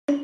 As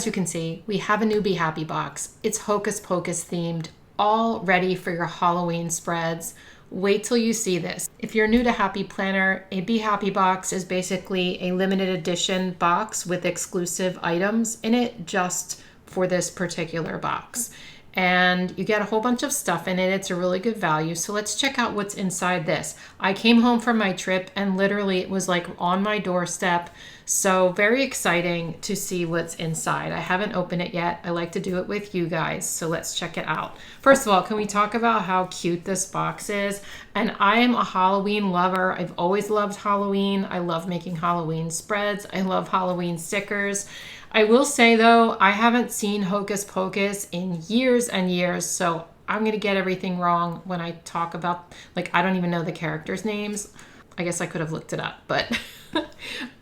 you can see, we have a new Be Happy box. It's Hocus Pocus themed, all ready for your Halloween spreads. Wait till you see this. If you're new to Happy Planner, a Be Happy box is basically a limited edition box with exclusive items in it just for this particular box. And you get a whole bunch of stuff in it. It's a really good value. So let's check out what's inside this. I came home from my trip and literally it was like on my doorstep. So very exciting to see what's inside. I haven't opened it yet. I like to do it with you guys. So let's check it out. First of all, can we talk about how cute this box is? And I am a Halloween lover. I've always loved Halloween. I love making Halloween spreads. I love Halloween stickers. I will say though, I haven't seen Hocus Pocus in years and years, so I'm gonna get everything wrong when I talk about, like, I don't even know the characters' names. I guess I could have looked it up, but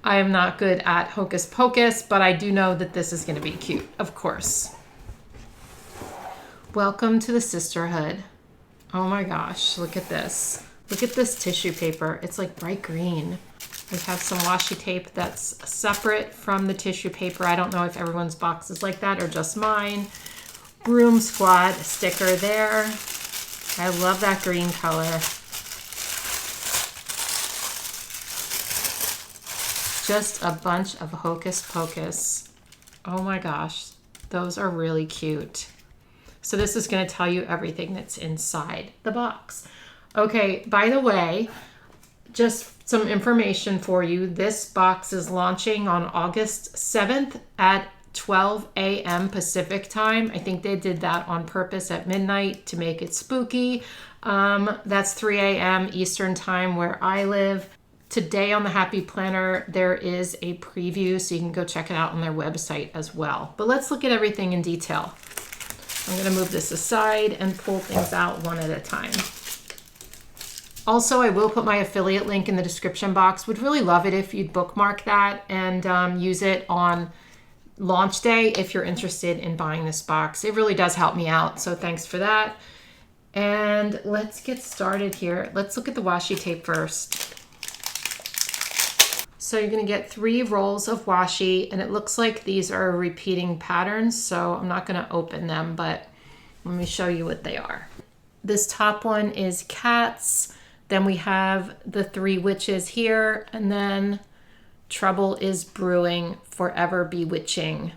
I am not good at Hocus Pocus, but I do know that this is gonna be cute, of course. Welcome to the sisterhood. Oh my gosh, look at this. Look at this tissue paper. It's like bright green. We have some washi tape that's separate from the tissue paper. I don't know if everyone's box is like that or just mine. Broom Squad sticker there. I love that green color. Just a bunch of Hocus Pocus. Oh my gosh, those are really cute. So this is going to tell you everything that's inside the box. Okay, by the way, just some information for you. This box is launching on August 7th at 12 a.m. Pacific time. I think they did that on purpose at midnight to make it spooky. That's 3 a.m. Eastern time where I live. Today on the Happy Planner, there is a preview, so you can go check it out on their website as well. But let's look at everything in detail. I'm going to move this aside and pull things out one at a time. Also, I will put my affiliate link in the description box. Would really love it if you'd bookmark that and use it on launch day if you're interested in buying this box. It really does help me out, so thanks for that. And let's get started here. Let's look at the washi tape first. So you're going to get 3 rolls of washi, and it looks like these are repeating patterns, so I'm not going to open them, but let me show you what they are. This top one is cats. Then we have the 3 witches here, and then trouble is brewing, forever bewitching.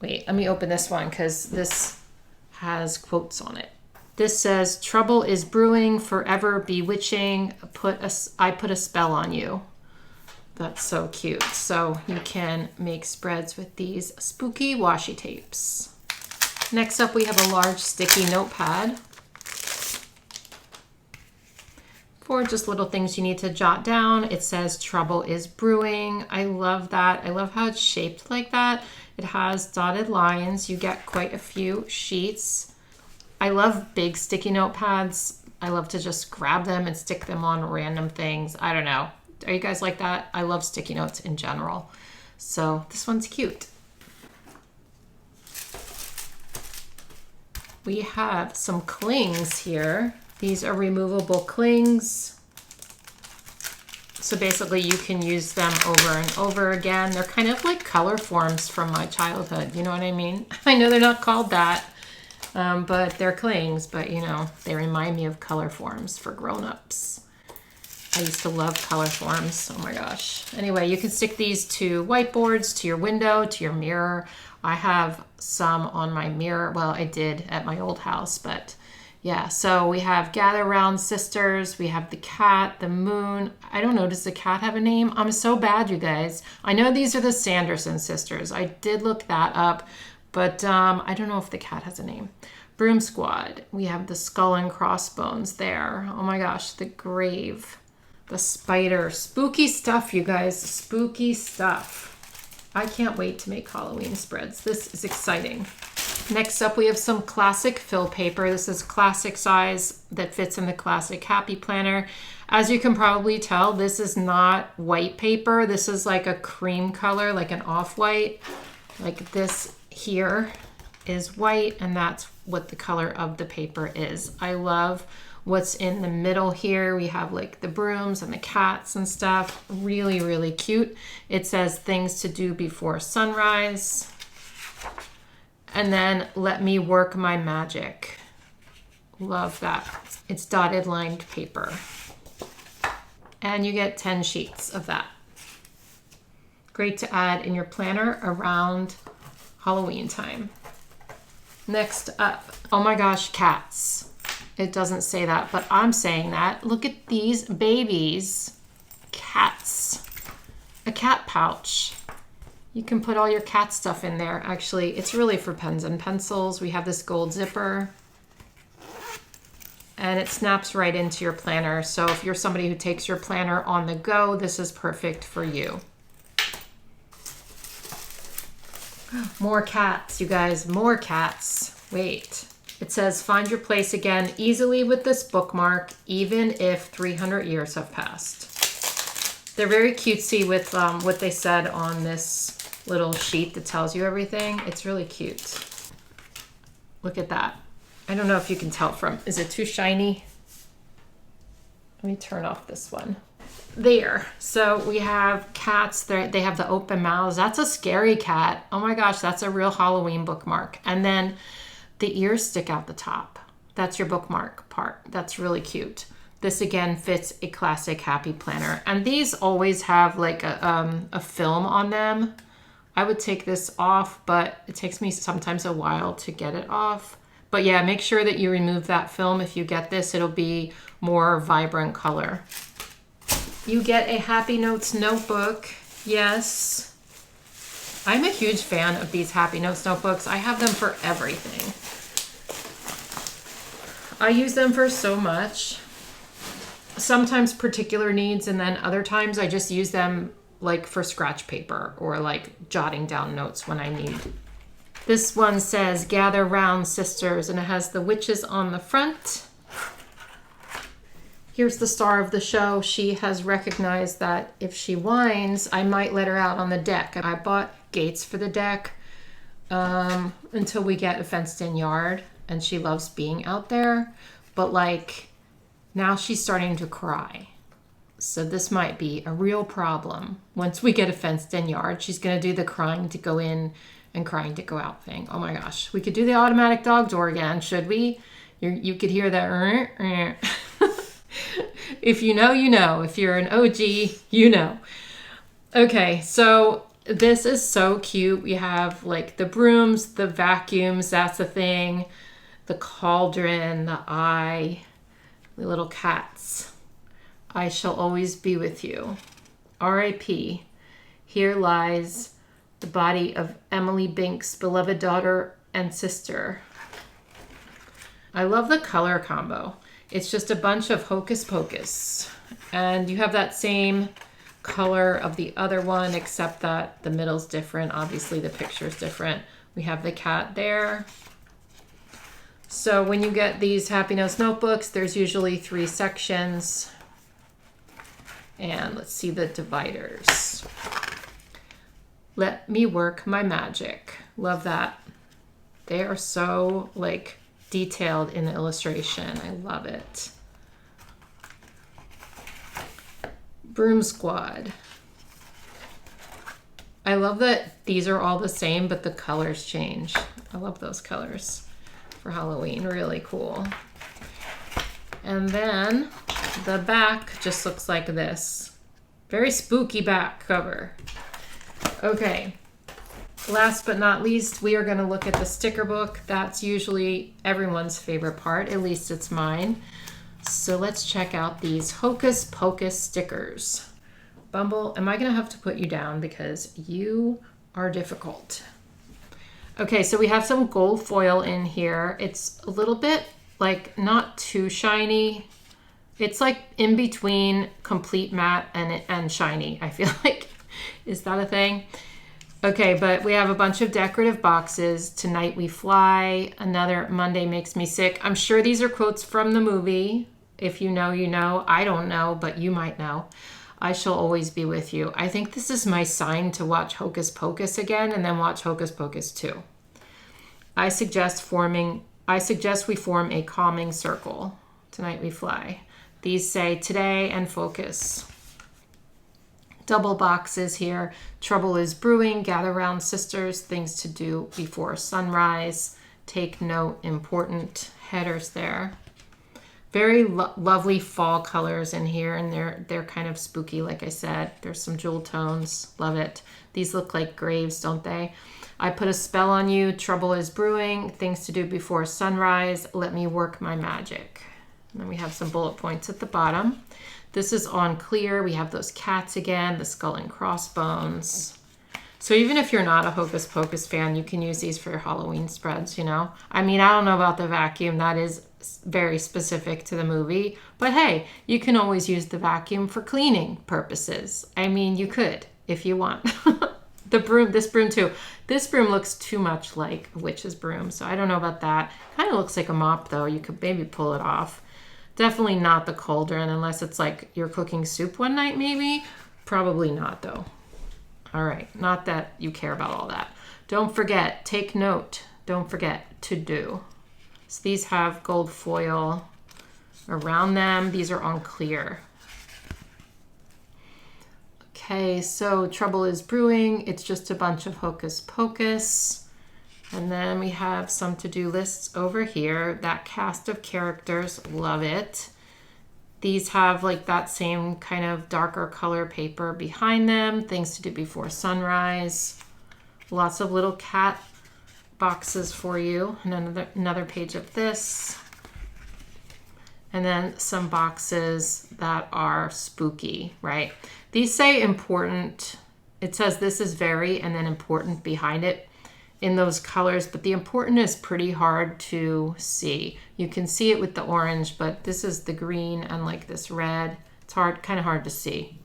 Wait, let me open this one because this has quotes on it. This says, trouble is brewing, forever bewitching, I put a spell on you. That's so cute. So you can make spreads with these spooky washi tapes. Next up, we have a large sticky notepad. For just little things you need to jot down. It says trouble is brewing. I love that. I love how it's shaped like that. It has dotted lines. You get quite a few sheets. I love big sticky notepads. I love to just grab them and stick them on random things. I don't know. Are you guys like that? I love sticky notes in general. So this one's cute. We have some clings here. These are removable clings. So basically you can use them over and over again. They're kind of like color forms from my childhood. You know what I mean? I know they're not called that, but they're clings, but you know, they remind me of color forms for grown-ups. I used to love color forms. Oh my gosh. Anyway, you can stick these to whiteboards, to your window, to your mirror. I have some on my mirror. Well, I did at my old house, but yeah, so we have Gather Round Sisters, we have the cat, the moon. I don't know, does the cat have a name? I'm so bad, you guys. I know these are the Sanderson sisters. I did look that up, but I don't know if the cat has a name. Broom Squad, we have the skull and crossbones there. Oh my gosh, the grave, the spider. Spooky stuff, you guys, spooky stuff. I can't wait to make Halloween spreads. This is exciting. Next up, we have some classic fill paper. This is classic size that fits in the classic Happy Planner. As you can probably tell, this is not white paper. This is like a cream color, like an off-white. Like this here is white and that's what the color of the paper is. I love what's in the middle here. We have like the brooms and the cats and stuff. Really, really cute. It says things to do before sunrise. And then let me work my magic. Love that. It's dotted lined paper. And you get 10 sheets of that. Great to add in your planner around Halloween time. Next up, oh my gosh, cats. It doesn't say that, but I'm saying that. Look at these babies. Cats. A cat pouch. You can put all your cat stuff in there. Actually, it's really for pens and pencils. We have this gold zipper. And it snaps right into your planner. So if you're somebody who takes your planner on the go, this is perfect for you. More cats, you guys, more cats. Wait. It says, find your place again easily with this bookmark, even if 300 years have passed. They're very cutesy with what they said on this little sheet that tells you everything. It's really cute. Look at that. I don't know if you can tell from, is it too shiny? Let me turn off this one. There. So we have cats. They have the open mouths. That's a scary cat. Oh my gosh, that's a real Halloween bookmark. And then the ears stick out the top. That's your bookmark part. That's really cute. This again fits a classic happy planner. And these always have like a film on them. I would take this off, but it takes me sometimes a while to get it off. But yeah, make sure that you remove that film. If you get this, it'll be more vibrant color. You get a Happy Notes notebook. Yes. I'm a huge fan of these Happy Notes notebooks. I have them for everything. I use them for so much. Sometimes particular needs, and then other times I just use them like for scratch paper or like jotting down notes when I need. This one says, gather round sisters, and it has the witches on the front. Here's the star of the show. She has recognized that if she whines, I might let her out on the deck. I bought gates for the deck until we get a fenced-in yard, and she loves being out there. But like, now she's starting to cry. So this might be a real problem. Once we get a fenced-in yard, she's gonna do the crying to go in and crying to go out thing. Oh my gosh. We could do the automatic dog door again, should we? You could hear that. If you know, you know. If you're an OG, you know. Okay, so this is so cute. We have like the brooms, the vacuums, that's the thing. The cauldron, the eye, the little cats. I shall always be with you. R.I.P. Here lies the body of Emily Binks' beloved daughter and sister. I love the color combo. It's just a bunch of Hocus Pocus. And you have that same color of the other one, except that the middle's different. Obviously, the picture's different. We have the cat there. So when you get these Happy Notes notebooks, there's usually 3 sections. And let's see the dividers. Let me work my magic. Love that. They are so like detailed in the illustration. I love it. Broom Squad. I love that these are all the same, but the colors change. I love those colors for Halloween. Really cool. And then the back just looks like this. Very spooky back cover. Okay, last but not least, we are going to look at the sticker book. That's usually everyone's favorite part, at least it's mine. So let's check out these Hocus Pocus stickers. Bumble, am I going to have to put you down because you are difficult? Okay, so we have some gold foil in here. It's a little bit like not too shiny. It's like in between complete matte and shiny, I feel like. Is that a thing? Okay, but we have a bunch of decorative boxes. Tonight we fly. Another Monday makes me sick. I'm sure these are quotes from the movie. If you know, you know. I don't know, but you might know. I shall always be with you. I think this is my sign to watch Hocus Pocus again and then watch Hocus Pocus 2. I suggest forming I suggest we form a calming circle. Tonight we fly. These say today and focus. Double boxes here. Trouble is brewing. Gather round sisters. Things to do before sunrise. Take note. Important headers there. Very lovely fall colors in here, and they're kind of spooky, like I said. There's some jewel tones. Love it. These look like graves, don't they? I put a spell on you. Trouble is brewing. Things to do before sunrise. Let me work my magic. And then we have some bullet points at the bottom. This is on clear. We have those cats again, the skull and crossbones. So even if you're not a Hocus Pocus fan, you can use these for your Halloween spreads, you know? I mean, I don't know about the vacuum. That is very specific to the movie. But hey, you can always use the vacuum for cleaning purposes. I mean, you could if you want. The broom, this broom too. This broom looks too much like a witch's broom, so I don't know about that. Kind of looks like a mop though. You could maybe pull it off. Definitely not the cauldron unless it's like you're cooking soup one night maybe. Probably not though. All right, not that you care about all that. Don't forget, take note. Don't forget to do. So these have gold foil around them. These are on clear. Okay, so trouble is brewing. It's just a bunch of Hocus Pocus. And then we have some to-do lists over here. That cast of characters, love it. These have like that same kind of darker color paper behind them. Things to do before sunrise. Lots of little cat boxes for you. And another page of this. And then some boxes that are spooky, right? These say important. It says this is very and then important behind it in those colors, but the important is pretty hard to see. You can see it with the orange, but this is the green and like this red. It's kind of hard to see.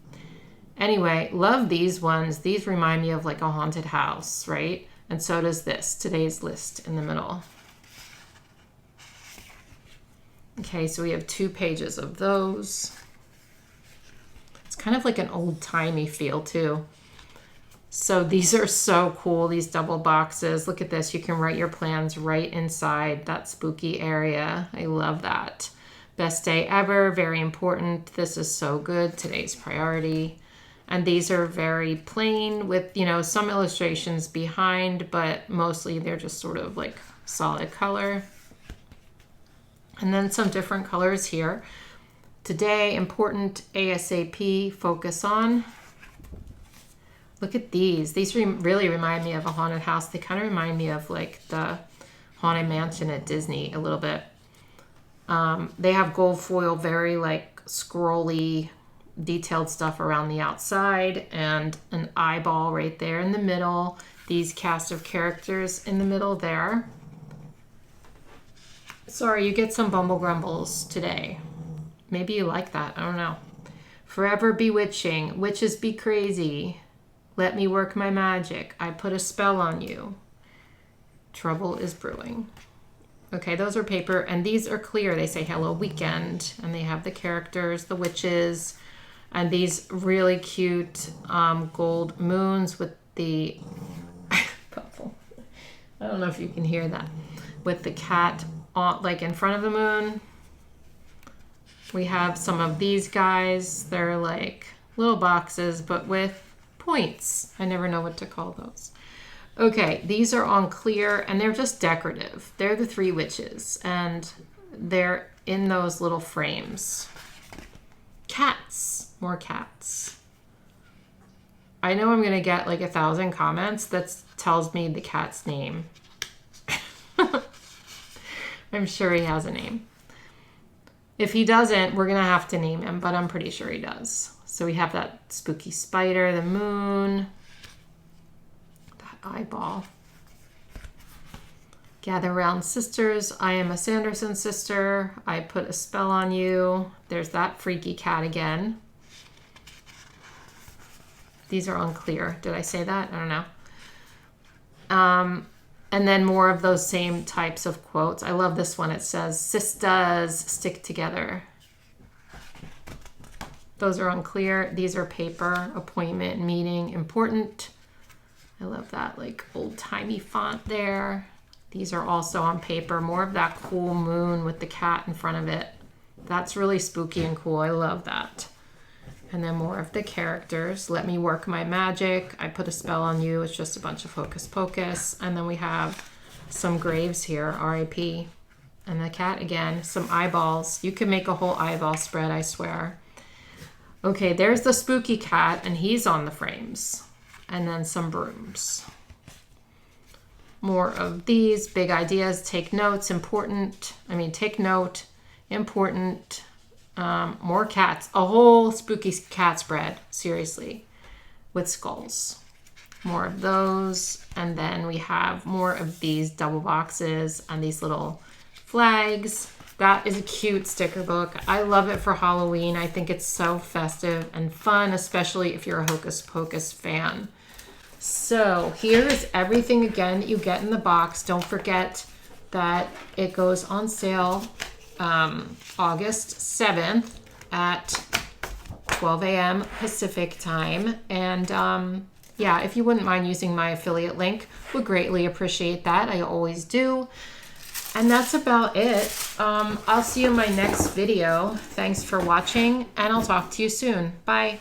Anyway, love these ones. These remind me of like a haunted house, right? And so does this, today's list in the middle. Okay, so we have 2 pages of those. It's kind of like an old-timey feel too. So these are so cool, these double boxes. Look at this, you can write your plans right inside that spooky area. I love that. Best day ever, very important. This is so good, today's priority. And these are very plain with, you know, some illustrations behind, but mostly they're just sort of like solid color. And then some different colors here. Today, important, ASAP, focus on. Look at these. These really remind me of a haunted house. They kind of remind me of like the Haunted Mansion at Disney a little bit. They have gold foil, very like scrolly, detailed stuff around the outside and an eyeball right there in the middle. These cast of characters in the middle there. Sorry, you get some Bumble Grumbles today. Maybe you like that. I don't know. Forever bewitching. Witches be crazy. Let me work my magic. I put a spell on you. Trouble is brewing. Okay, those are paper, and these are clear. They say hello weekend, and they have the characters, the witches, and these really cute gold moons with the puffle. I don't know if you can hear that. With the cat on, like in front of the moon. We have some of these guys. They're like little boxes, but with points. I never know what to call those. Okay, these are on clear, and they're just decorative. They're the 3 witches, and they're in those little frames. Cats. More cats. I know I'm going to get like 1,000 comments that tells me the cat's name. I'm sure he has a name. If he doesn't, we're going to have to name him, but I'm pretty sure he does. So we have that spooky spider, the moon, that eyeball. Gather round sisters. I am a Sanderson sister. I put a spell on you. There's that freaky cat again. These are unclear. Did I say that? I don't know. And then more of those same types of quotes. I love this one. It says, "Sisters stick together." Those are unclear. These are paper. Appointment, meeting, important. I love that like old-timey font there. These are also on paper. More of that cool moon with the cat in front of it. That's really spooky and cool. I love that. And then more of the characters. Let me work my magic. I put a spell on you. It's just a bunch of Hocus Pocus. And then we have some graves here, R.I.P. And the cat again, some eyeballs. You can make a whole eyeball spread, I swear. Okay, there's the spooky cat, and he's on the frames. And then some brooms. More of these big ideas. Take notes, important. Take note, important. More cats. A whole spooky cat spread, seriously, with skulls. More of those. And then we have more of these double boxes and these little flags. That is a cute sticker book. I love it for Halloween. I think it's so festive and fun, especially if you're a Hocus Pocus fan. So here is everything again that you get in the box. Don't forget that it goes on sale August 7th at 12 a.m. Pacific time. And yeah, if you wouldn't mind using my affiliate link, would greatly appreciate that. I always do. And that's about it. I'll see you in my next video. Thanks for watching, and I'll talk to you soon. Bye.